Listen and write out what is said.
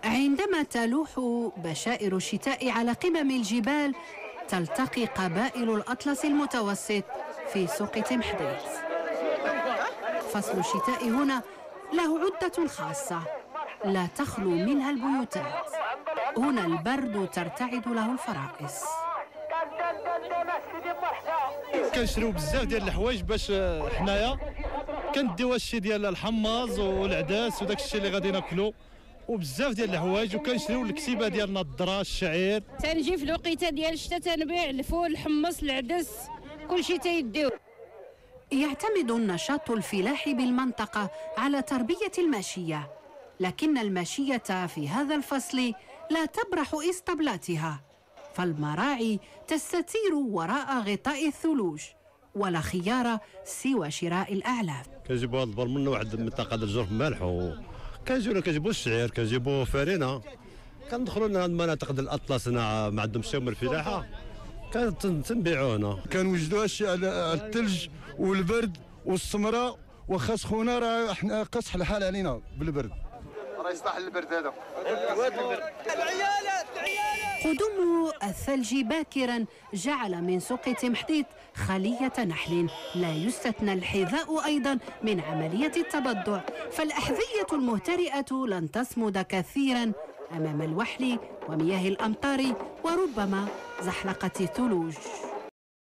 عندما تلوح بشائر الشتاء على قمم الجبال تلتقي قبائل الأطلس المتوسط في سوق تمحضيت. فصل الشتاء هنا له عدة خاصة لا تخلو منها البيوتات. هنا البرد ترتعد له الفرائس. كنشريو بزاف ديال الحوايج باش حنايا كنديو هادشي ديال الحماص والعدس وداك الشيء اللي غادي ناكلو وبزاف ديال الحوايج، وكنشريو الكتيبه ديالنا الذره الشعير. تنجي في الوقيته ديال الشتاء تنبيع الفول الحمص العدس كلشي تيديو. يعتمد النشاط الفلاحي بالمنطقة على تربية الماشية، لكن الماشية في هذا الفصل لا تبرح إسطبلاتها، فالمراعي تستتير وراء غطاء الثلوج ولا خيار سوى شراء الأعلاف. كنجيبوا هذا البر من واحد المنطقة ديال جرف مالح، كنجيبوا الشعير، كنجيبوا فرينة، كندخلوا لهاد المناطق ديال الأطلس هنا ما عندهمش شي من الفلاحة كنبيعوه هنا. كنوجدوا هادشي على الثلج والبرد والسمره، واخا سخونه راه حنا قاصح الحال علينا بالبرد. راه يصلح البرد هذا. قدوم الثلج باكرا جعل من سوق تمحضيت خلية نحل، لا يستثنى الحذاء أيضا من عملية التبضع، فالأحذية المهترئة لن تصمد كثيرا أمام الوحل ومياه الأمطار وربما زحلقة الثلوج.